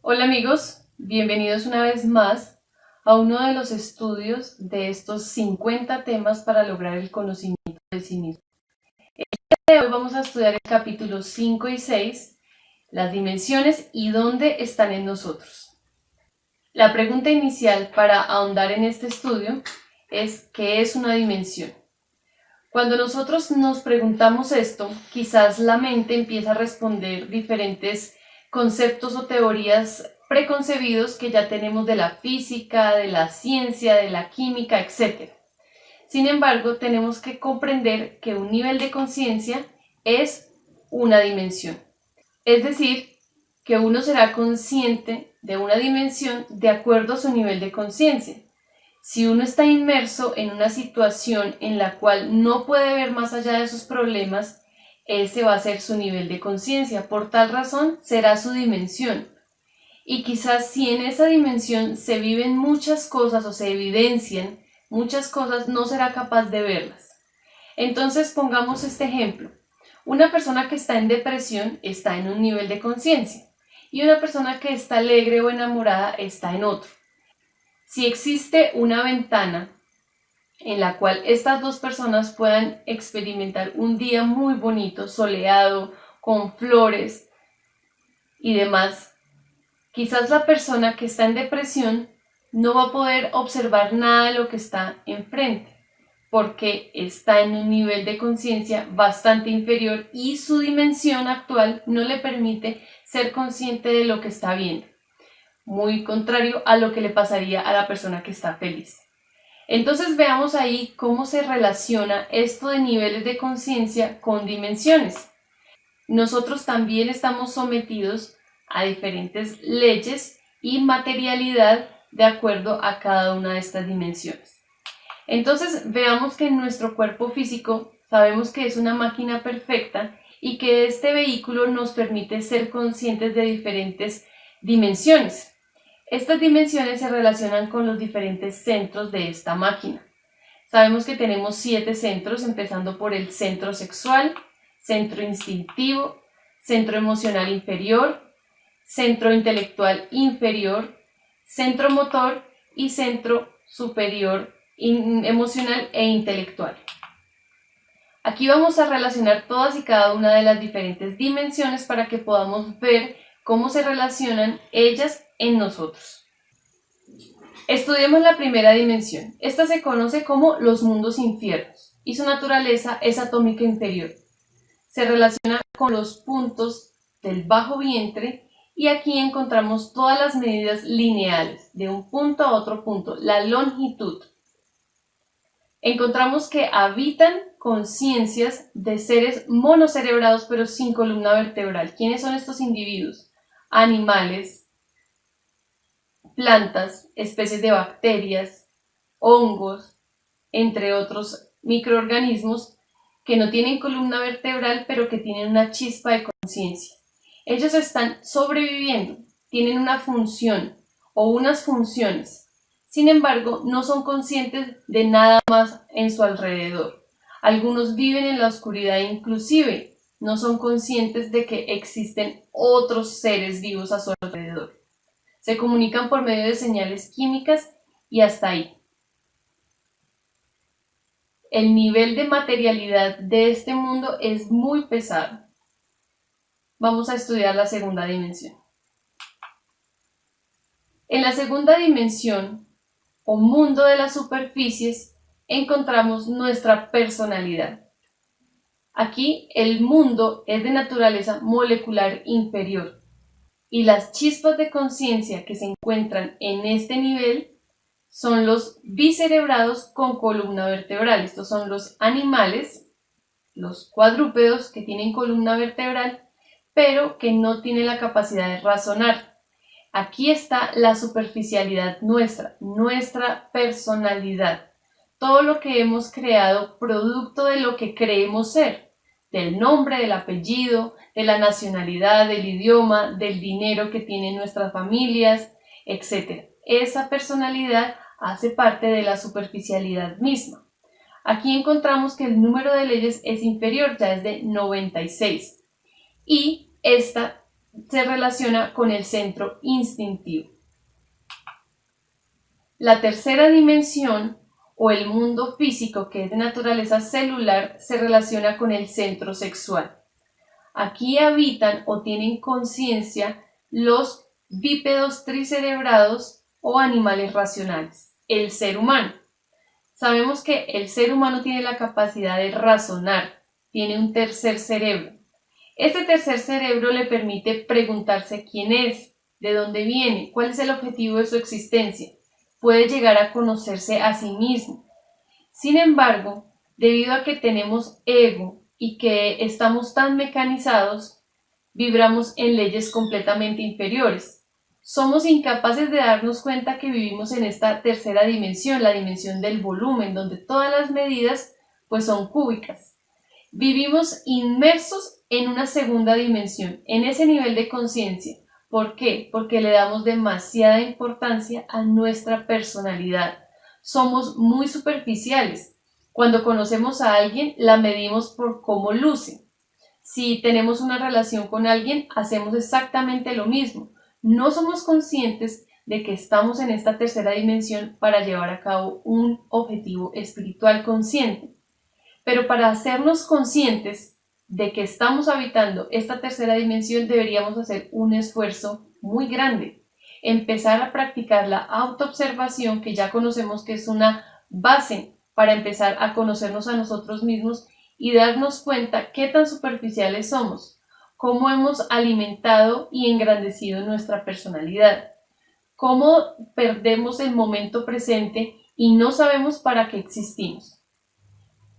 Hola amigos, bienvenidos una vez más a uno de los estudios de estos 50 temas para lograr el conocimiento de sí mismo. Hoy vamos a estudiar el capítulo 5 y 6, las dimensiones y dónde están en nosotros. La pregunta inicial para ahondar en este estudio es ¿qué es una dimensión? Cuando nosotros nos preguntamos esto, quizás la mente empieza a responder diferentes conceptos o teorías preconcebidos que ya tenemos de la física, de la ciencia, de la química, etc. Sin embargo, tenemos que comprender que un nivel de conciencia es una dimensión. Es decir, que uno será consciente de una dimensión de acuerdo a su nivel de conciencia. Si uno está inmerso en una situación en la cual no puede ver más allá de sus problemas, ese va a ser su nivel de conciencia. Por tal razón, será su dimensión. Y quizás si en esa dimensión se viven muchas cosas o se evidencian muchas cosas, no será capaz de verlas. Entonces pongamos este ejemplo. Una persona que está en depresión está en un nivel de conciencia y una persona que está alegre o enamorada está en otro. Si existe una ventana en la cual estas dos personas puedan experimentar un día muy bonito, soleado, con flores y demás, quizás la persona que está en depresión no va a poder observar nada de lo que está enfrente, porque está en un nivel de conciencia bastante inferior y su dimensión actual no le permite ser consciente de lo que está viendo. Muy contrario a lo que le pasaría a la persona que está feliz. Entonces veamos ahí cómo se relaciona esto de niveles de conciencia con dimensiones. Nosotros también estamos sometidos a diferentes leyes y materialidad de acuerdo a cada una de estas dimensiones. Entonces veamos que en nuestro cuerpo físico sabemos que es una máquina perfecta y que este vehículo nos permite ser conscientes de diferentes dimensiones. Estas dimensiones se relacionan con los diferentes centros de esta máquina. Sabemos que tenemos 7 centros, empezando por el centro sexual, centro instintivo, centro emocional inferior, centro intelectual inferior, centro motor y centro superior emocional e intelectual. Aquí vamos a relacionar todas y cada una de las diferentes dimensiones para que podamos ver cómo se relacionan ellas en nosotros. Estudiemos la primera dimensión. Esta se conoce como los mundos infiernos y su naturaleza es atómica inferior. Se relaciona con los puntos del bajo vientre y aquí encontramos todas las medidas lineales de un punto a otro punto, la longitud. Encontramos que habitan conciencias de seres monocerebrados pero sin columna vertebral. ¿Quiénes son estos individuos? Animales, plantas, especies de bacterias, hongos, entre otros microorganismos que no tienen columna vertebral pero que tienen una chispa de conciencia. Ellos están sobreviviendo, tienen una función o unas funciones. Sin embargo, no son conscientes de nada más en su alrededor. Algunos viven en la oscuridad e inclusive no son conscientes de que existen otros seres vivos a su alrededor. Se comunican por medio de señales químicas y hasta ahí. El nivel de materialidad de este mundo es muy pesado. Vamos a estudiar la segunda dimensión. En la segunda dimensión, o mundo de las superficies, encontramos nuestra personalidad. Aquí el mundo es de naturaleza molecular inferior y las chispas de conciencia que se encuentran en este nivel son los bicerebrados con columna vertebral. Estos son los animales, los cuadrúpedos que tienen columna vertebral, pero que no tienen la capacidad de razonar. Aquí está la superficialidad nuestra personalidad. Todo lo que hemos creado producto de lo que creemos ser, del nombre, del apellido, de la nacionalidad, del idioma, del dinero que tienen nuestras familias, etc. Esa personalidad hace parte de la superficialidad misma. Aquí encontramos que el número de leyes es inferior, ya es de 96. Y esta se relaciona con el centro instintivo. La tercera dimensión o el mundo físico, que es de naturaleza celular, se relaciona con el centro sexual. Aquí habitan o tienen conciencia los bípedos tricerebrados o animales racionales, el ser humano. Sabemos que el ser humano tiene la capacidad de razonar, tiene un tercer cerebro. Este tercer cerebro le permite preguntarse quién es, de dónde viene, cuál es el objetivo de su existencia. Puede llegar a conocerse a sí mismo. Sin embargo, debido a que tenemos ego y que estamos tan mecanizados, vibramos en leyes completamente inferiores. Somos incapaces de darnos cuenta que vivimos en esta tercera dimensión, la dimensión del volumen, donde todas las medidas pues son cúbicas. Vivimos inmersos en una segunda dimensión, en ese nivel de conciencia. ¿Por qué? Porque le damos demasiada importancia a nuestra personalidad. Somos muy superficiales. Cuando conocemos a alguien, la medimos por cómo luce. Si tenemos una relación con alguien, hacemos exactamente lo mismo. No somos conscientes de que estamos en esta tercera dimensión para llevar a cabo un objetivo espiritual consciente. Pero para hacernos conscientes de que estamos habitando esta tercera dimensión, deberíamos hacer un esfuerzo muy grande. Empezar a practicar la autoobservación, que ya conocemos que es una base para empezar a conocernos a nosotros mismos y darnos cuenta qué tan superficiales somos, cómo hemos alimentado y engrandecido nuestra personalidad, cómo perdemos el momento presente y no sabemos para qué existimos.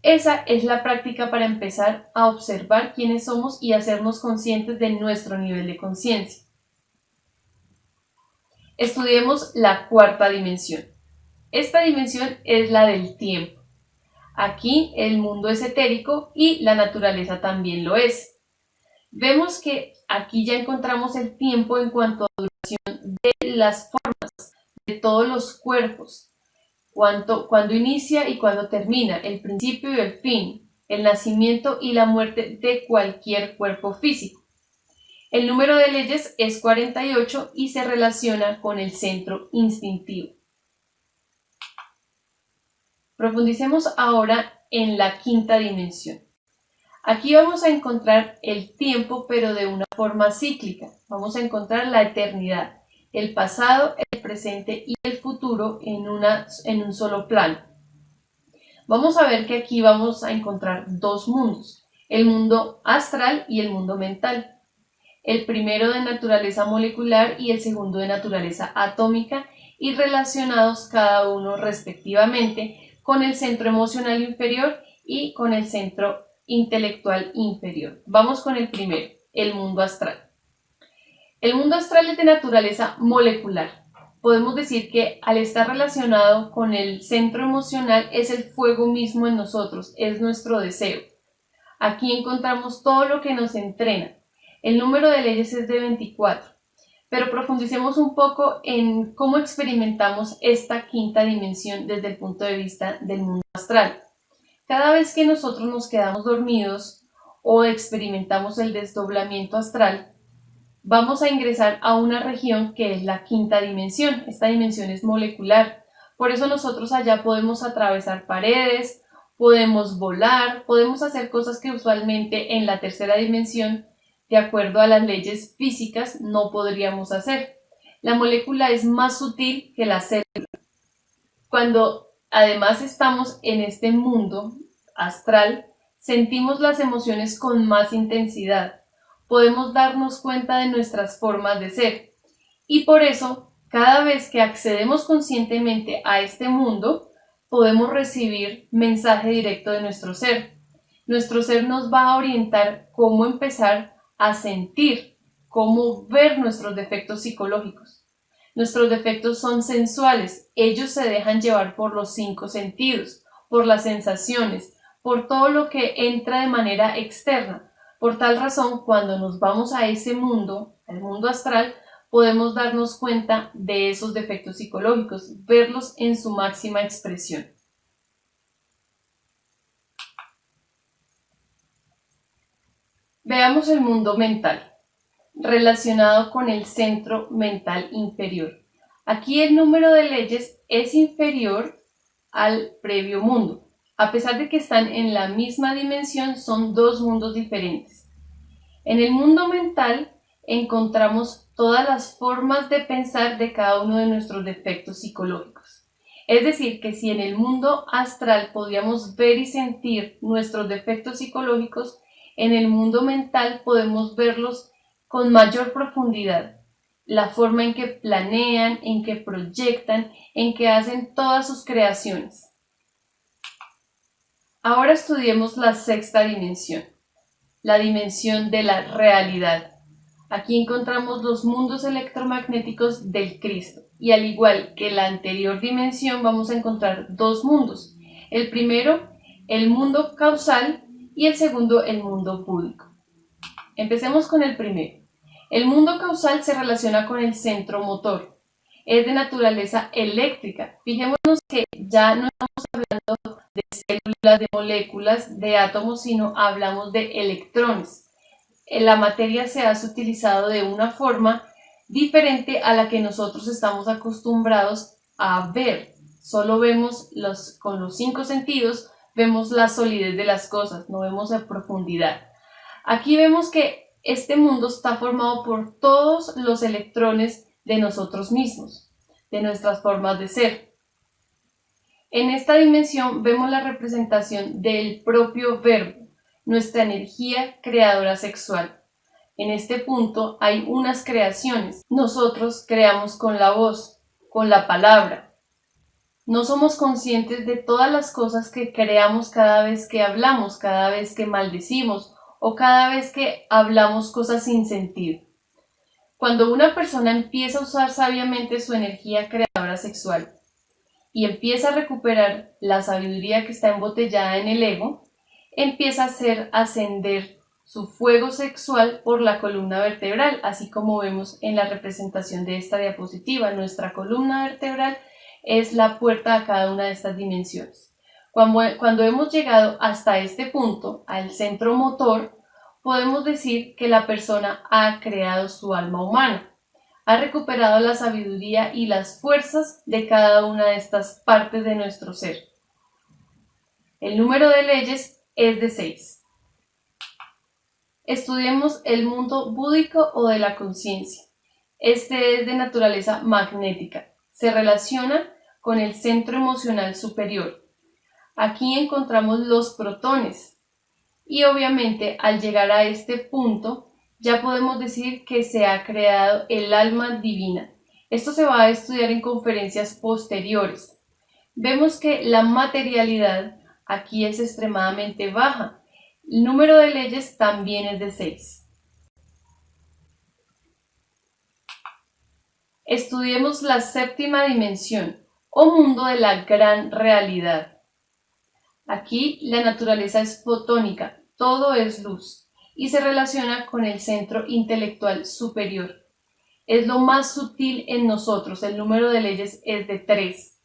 Esa es la práctica para empezar a observar quiénes somos y hacernos conscientes de nuestro nivel de conciencia. Estudiemos la cuarta dimensión. Esta dimensión es la del tiempo. Aquí el mundo es etérico y la naturaleza también lo es. Vemos que aquí ya encontramos el tiempo en cuanto a duración de las formas de todos los cuerpos, cuando inicia y cuando termina, el principio y el fin, el nacimiento y la muerte de cualquier cuerpo físico. El número de leyes es 48 y se relaciona con el centro instintivo. Profundicemos ahora en la quinta dimensión. Aquí vamos a encontrar el tiempo, pero de una forma cíclica. Vamos a encontrar la eternidad, el pasado, el presente y el futuro en un solo plano. Vamos a ver que aquí vamos a encontrar dos mundos, el mundo astral y el mundo mental. El primero de naturaleza molecular y el segundo de naturaleza atómica, y relacionados cada uno respectivamente con el centro emocional inferior y con el centro intelectual inferior. Vamos con el primero, el mundo astral. El mundo astral es de naturaleza molecular. Podemos decir que al estar relacionado con el centro emocional es el fuego mismo en nosotros, es nuestro deseo. Aquí encontramos todo lo que nos entrena. El número de leyes es de 24, pero profundicemos un poco en cómo experimentamos esta quinta dimensión desde el punto de vista del mundo astral. Cada vez que nosotros nos quedamos dormidos o experimentamos el desdoblamiento astral, vamos a ingresar a una región que es la quinta dimensión. Esta dimensión es molecular. Por eso nosotros allá podemos atravesar paredes, podemos volar, podemos hacer cosas que usualmente en la tercera dimensión, de acuerdo a las leyes físicas, no podríamos hacer. La molécula es más sutil que la célula. Cuando además estamos en este mundo astral, sentimos las emociones con más intensidad. Podemos darnos cuenta de nuestras formas de ser. Y por eso, cada vez que accedemos conscientemente a este mundo, podemos recibir mensaje directo de nuestro ser. Nuestro ser nos va a orientar cómo empezar a sentir, cómo ver nuestros defectos psicológicos. Nuestros defectos son sensuales, ellos se dejan llevar por los 5 sentidos, por las sensaciones, por todo lo que entra de manera externa. Por tal razón, cuando nos vamos a ese mundo, al mundo astral, podemos darnos cuenta de esos defectos psicológicos, verlos en su máxima expresión. Veamos el mundo mental. relacionado con el centro mental inferior. Aquí el número de leyes es inferior al previo mundo. A pesar de que están en la misma dimensión, son dos mundos diferentes. En el mundo mental encontramos todas las formas de pensar de cada uno de nuestros defectos psicológicos. Es decir, que si en el mundo astral podíamos ver y sentir nuestros defectos psicológicos, en el mundo mental podemos verlos con mayor profundidad. La forma en que planean, en que proyectan, en que hacen todas sus creaciones. Ahora estudiemos la sexta dimensión, la dimensión de la realidad. Aquí encontramos los mundos electromagnéticos del Cristo y al igual que la anterior dimensión vamos a encontrar dos mundos. El primero, el mundo causal y el segundo, el mundo búdico. Empecemos con el primero. El mundo causal se relaciona con el centro motor. Es de naturaleza eléctrica. Fijémonos que ya no estamos hablando de células, de moléculas, de átomos, sino hablamos de electrones. La materia se ha utilizado de una forma diferente a la que nosotros estamos acostumbrados a ver. Solo vemos con los 5 sentidos, vemos la solidez de las cosas, no vemos en profundidad. Aquí vemos que este mundo está formado por todos los electrones de nosotros mismos, de nuestras formas de ser. En esta dimensión vemos la representación del propio verbo, nuestra energía creadora sexual. En este punto hay unas creaciones. Nosotros creamos con la voz, con la palabra. No somos conscientes de todas las cosas que creamos cada vez que hablamos, cada vez que maldecimos o cada vez que hablamos cosas sin sentido. Cuando una persona empieza a usar sabiamente su energía creadora sexual y empieza a recuperar la sabiduría que está embotellada en el ego, empieza a hacer ascender su fuego sexual por la columna vertebral, así como vemos en la representación de esta diapositiva. Nuestra columna vertebral es la puerta a cada una de estas dimensiones. Cuando hemos llegado hasta este punto, al centro motor, podemos decir que la persona ha creado su alma humana, ha recuperado la sabiduría y las fuerzas de cada una de estas partes de nuestro ser. El número de leyes es de 6. Estudiemos el mundo búdico o de la conciencia. Este es de naturaleza magnética. Se relaciona con el centro emocional superior. Aquí encontramos los protones. Y obviamente al llegar a este punto ya podemos decir que se ha creado el alma divina. Esto se va a estudiar en conferencias posteriores. Vemos que la materialidad aquí es extremadamente baja. El número de leyes también es de 6. Estudiemos la séptima dimensión o mundo de la gran realidad. Aquí la naturaleza es fotónica, todo es luz y se relaciona con el centro intelectual superior. Es lo más sutil en nosotros, el número de leyes es de 3.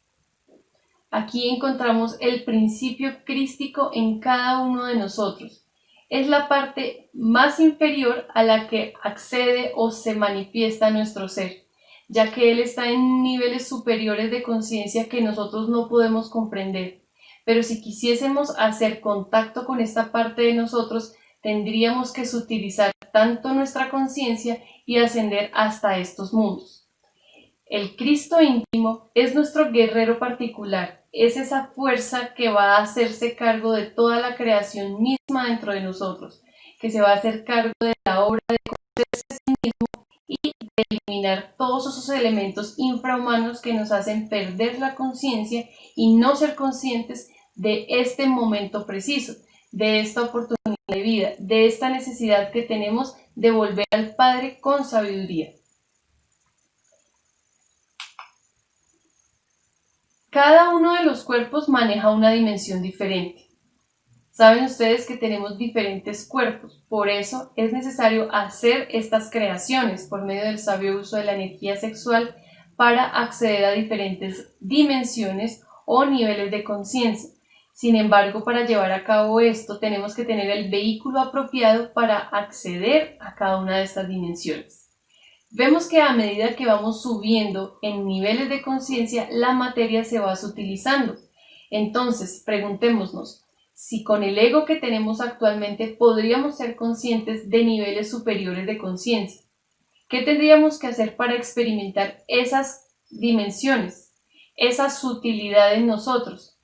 Aquí encontramos el principio crístico en cada uno de nosotros. Es la parte más inferior a la que accede o se manifiesta nuestro ser, ya que él está en niveles superiores de conciencia que nosotros no podemos comprender. Pero si quisiésemos hacer contacto con esta parte de nosotros, tendríamos que sutilizar tanto nuestra conciencia y ascender hasta estos mundos. El Cristo íntimo es nuestro guerrero particular, es esa fuerza que va a hacerse cargo de toda la creación misma dentro de nosotros, que se va a hacer cargo de la obra de conocerse a sí mismo y de eliminar todos esos elementos infrahumanos que nos hacen perder la conciencia y no ser conscientes de este momento preciso, de esta oportunidad de vida, de esta necesidad que tenemos de volver al Padre con sabiduría. Cada uno de los cuerpos maneja una dimensión diferente. Saben ustedes que tenemos diferentes cuerpos, por eso es necesario hacer estas creaciones por medio del sabio uso de la energía sexual para acceder a diferentes dimensiones o niveles de conciencia. Sin embargo, para llevar a cabo esto tenemos que tener el vehículo apropiado para acceder a cada una de estas dimensiones. Vemos que a medida que vamos subiendo en niveles de conciencia, la materia se va sutilizando. Entonces, preguntémonos si con el ego que tenemos actualmente podríamos ser conscientes de niveles superiores de conciencia. ¿Qué tendríamos que hacer para experimentar esas dimensiones, esa sutilidad en nosotros?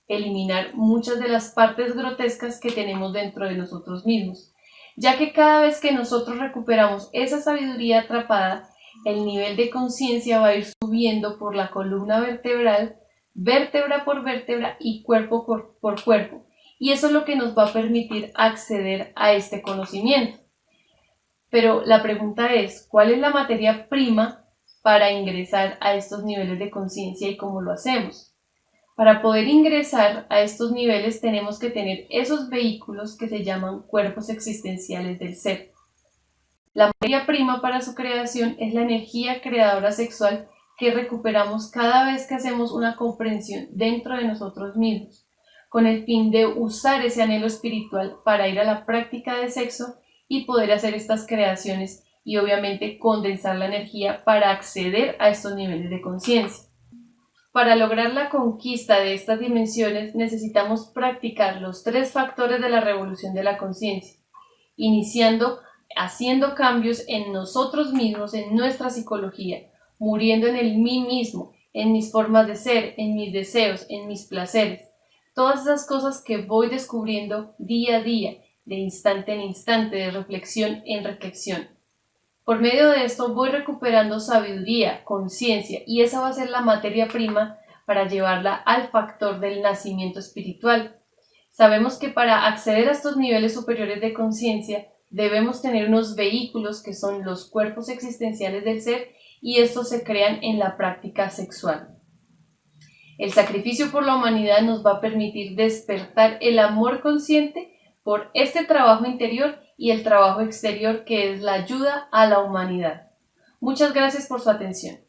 Eliminar muchas de las partes grotescas que tenemos dentro de nosotros mismos, ya que cada vez que nosotros recuperamos esa sabiduría atrapada, el nivel de conciencia va a ir subiendo por la columna vertebral, vértebra por vértebra y cuerpo por cuerpo, y eso es lo que nos va a permitir acceder a este conocimiento. Pero la pregunta es, ¿cuál es la materia prima para ingresar a estos niveles de conciencia y cómo lo hacemos? Para poder ingresar a estos niveles tenemos que tener esos vehículos que se llaman cuerpos existenciales del ser. La materia prima para su creación es la energía creadora sexual que recuperamos cada vez que hacemos una comprensión dentro de nosotros mismos, con el fin de usar ese anhelo espiritual para ir a la práctica de sexo y poder hacer estas creaciones y obviamente condensar la energía para acceder a estos niveles de conciencia. Para lograr la conquista de estas dimensiones necesitamos practicar los 3 factores de la revolución de la conciencia, iniciando haciendo cambios en nosotros mismos, en nuestra psicología, muriendo en el mí mismo, en mis formas de ser, en mis deseos, en mis placeres. Todas esas cosas que voy descubriendo día a día, de instante en instante, de reflexión en reflexión. Por medio de esto voy recuperando sabiduría, conciencia, y esa va a ser la materia prima para llevarla al factor del nacimiento espiritual. Sabemos que para acceder a estos niveles superiores de conciencia debemos tener unos vehículos que son los cuerpos existenciales del ser, y estos se crean en la práctica sexual. El sacrificio por la humanidad nos va a permitir despertar el amor consciente por este trabajo interior y el trabajo exterior que es la ayuda a la humanidad. Muchas gracias por su atención.